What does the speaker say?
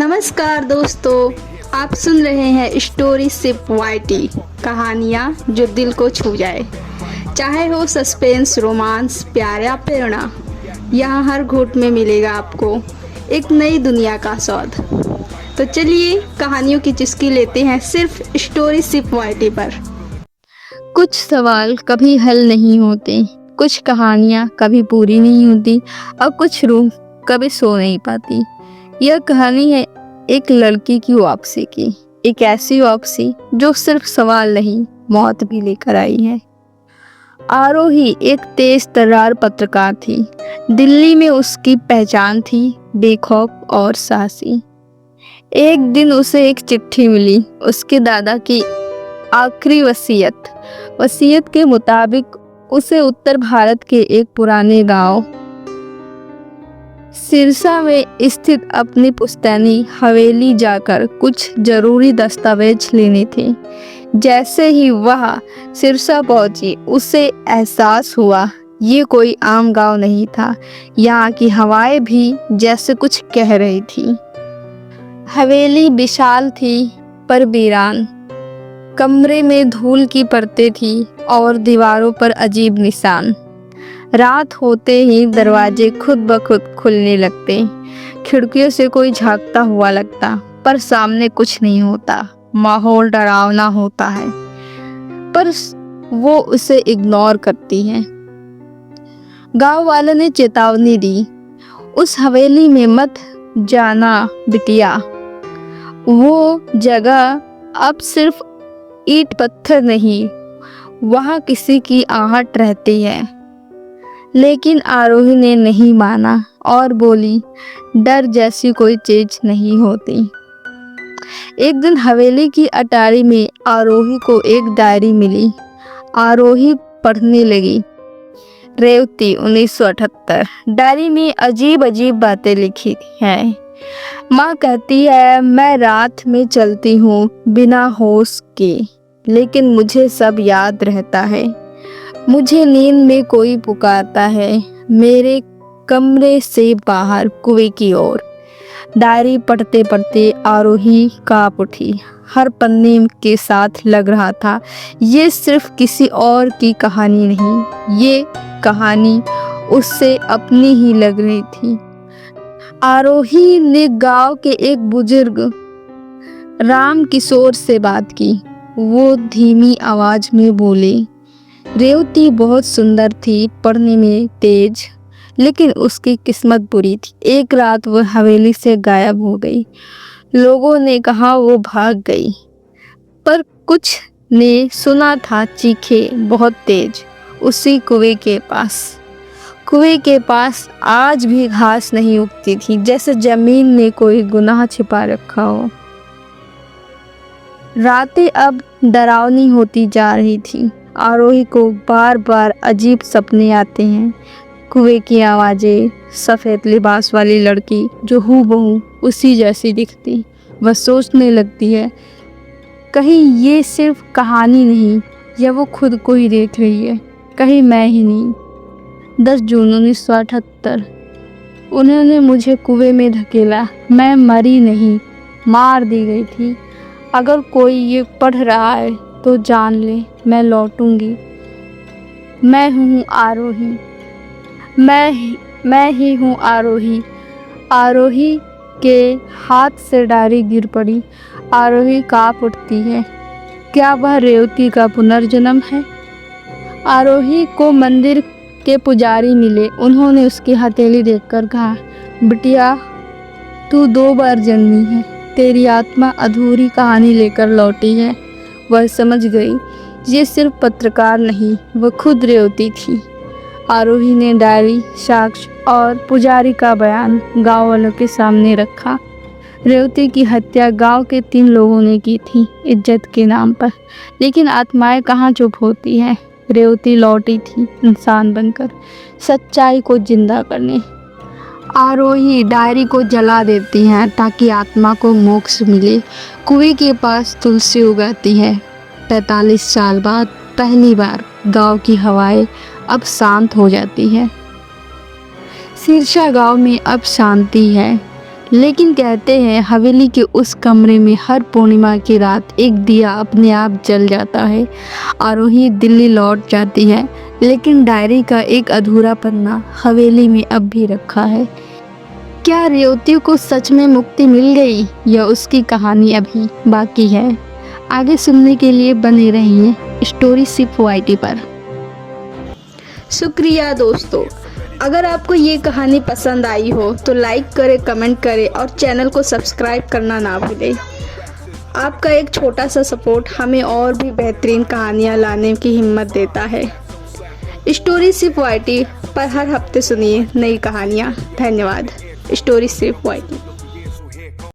नमस्कार दोस्तों, आप सुन रहे हैं स्टोरी सिप वाईटी, कहानियाँ जो दिल को छू जाए। चाहे हो सस्पेंस, रोमांस, प्यार या प्रेरणा, यहाँ हर घूंट में मिलेगा आपको एक नई दुनिया का स्वाद। तो चलिए कहानियों की चुस्की लेते हैं सिर्फ स्टोरी सिप वाईटी पर। कुछ सवाल कभी हल नहीं होते, कुछ कहानियाँ कभी पूरी नहीं होती और कुछ रूह कभी सो नहीं पाती। यह कहानी है एक लड़की की वापसी की, एक ऐसी वापसी जो सिर्फ सवाल नहीं, मौत भी लेकर आई है। आरोही एक तेज तर्रार पत्रकार थी। दिल्ली में उसकी पहचान थी बेखौफ और साहसी। एक दिन उसे एक चिट्ठी मिली, उसके दादा की आखिरी वसीयत के मुताबिक उसे उत्तर भारत के एक पुराने गांव सिरसा में स्थित अपनी पुश्तैनी हवेली जाकर कुछ जरूरी दस्तावेज लेने थे। जैसे ही वह सिरसा पहुंची, उसे एहसास हुआ ये कोई आम गांव नहीं था। यहाँ की हवाएं भी जैसे कुछ कह रही थी। हवेली विशाल थी पर वीरान। कमरे में धूल की परतें थी और दीवारों पर अजीब निशान। रात होते ही दरवाजे खुद ब खुद खुलने लगते। खिड़कियों से कोई झांकता हुआ लगता, पर सामने कुछ नहीं होता। माहौल डरावना होता है, पर वो उसे इग्नोर करती है। गांव वालों ने चेतावनी दी, उस हवेली में मत जाना बिटिया। वो जगह अब सिर्फ ईंट पत्थर नहीं, वहाँ किसी की आहट रहती है। लेकिन आरोही ने नहीं माना और बोली, डर जैसी कोई चीज नहीं होती। एक दिन हवेली की अटारी में आरोही को एक डायरी मिली। आरोही पढ़ने लगी। रेवती 1978। डायरी में अजीब अजीब बातें लिखी हैं। माँ कहती है मैं रात में चलती हूँ बिना होश के, लेकिन मुझे सब याद रहता है। मुझे नींद में कोई पुकारता है मेरे कमरे से बाहर कुएं की ओर। डायरी पढ़ते पढ़ते आरोही कांप उठी। हर पन्ने के साथ लग रहा था ये सिर्फ किसी और की कहानी नहीं, ये कहानी उससे अपनी ही लग रही थी। आरोही ने गांव के एक बुजुर्ग राम किशोर से बात की। वो धीमी आवाज में बोले, रेवती बहुत सुंदर थी, पढ़ने में तेज, लेकिन उसकी किस्मत बुरी थी। एक रात वह हवेली से गायब हो गई। लोगों ने कहा वो भाग गई, पर कुछ ने सुना था चीखे बहुत तेज उसी कुएं के पास। कुएं के पास आज भी घास नहीं उगती थी, जैसे जमीन ने कोई गुनाह छिपा रखा हो। रातें अब डरावनी होती जा रही थी। आरोही को बार बार अजीब सपने आते हैं। कुएं की आवाज़ें, सफ़ेद लिबास वाली लड़की जो हूबहू उसी जैसी दिखती। वह सोचने लगती है कहीं ये सिर्फ कहानी नहीं, या वो खुद को ही देख रही है, कहीं मैं ही नहीं। 10 जून 1978। उन्होंने मुझे कुएं में धकेला। मैं मरी नहीं, मार दी गई थी। अगर कोई ये पढ़ रहा है तो जान ले, मैं लौटूंगी। मैं हूँ आरोही, मैं ही हूँ आरोही। आरोही के हाथ से डायरी गिर पड़ी। आरोही कांप उठती है। क्या वह रेवती का पुनर्जन्म है? आरोही को मंदिर के पुजारी मिले। उन्होंने उसकी हथेली देखकर कहा, बिटिया तू 2 बार जन्मी है, तेरी आत्मा अधूरी कहानी लेकर लौटी है। वह समझ गई ये सिर्फ पत्रकार नहीं, वह खुद रेवती थी। आरोही ने डायरी, साक्ष्य और पुजारी का बयान गांव वालों के सामने रखा। रेवती की हत्या गांव के 3 लोगों ने की थी, इज्जत के नाम पर। लेकिन आत्माएं कहाँ चुप होती हैं। रेवती लौटी थी इंसान बनकर, सच्चाई को जिंदा करने। आरोही डायरी को जला देती हैं ताकि आत्मा को मोक्ष मिले। कुएं के पास तुलसी उगाती है। 45 साल बाद पहली बार गांव की हवाएं अब शांत हो जाती है। सिरसा गांव में अब शांति है, लेकिन कहते हैं हवेली के उस कमरे में हर पूर्णिमा की रात एक दिया अपने आप जल जाता है। आरोही दिल्ली लौट जाती है, लेकिन डायरी का एक अधूरा पन्ना हवेली में अब भी रखा है। क्या रेवती को सच में मुक्ति मिल गई या उसकी कहानी अभी बाकी है? आगे सुनने के लिए बने रहिए स्टोरी सिप YT पर। शुक्रिया दोस्तों। अगर आपको ये कहानी पसंद आई हो तो लाइक करें, कमेंट करें और चैनल को सब्सक्राइब करना ना भूलें। आपका एक छोटा सा सपोर्ट हमें और भी बेहतरीन कहानियाँ लाने की हिम्मत देता है। स्टोरी सिप YT पर हर हफ्ते सुनिए नई कहानियाँ। धन्यवाद। Story sip YT।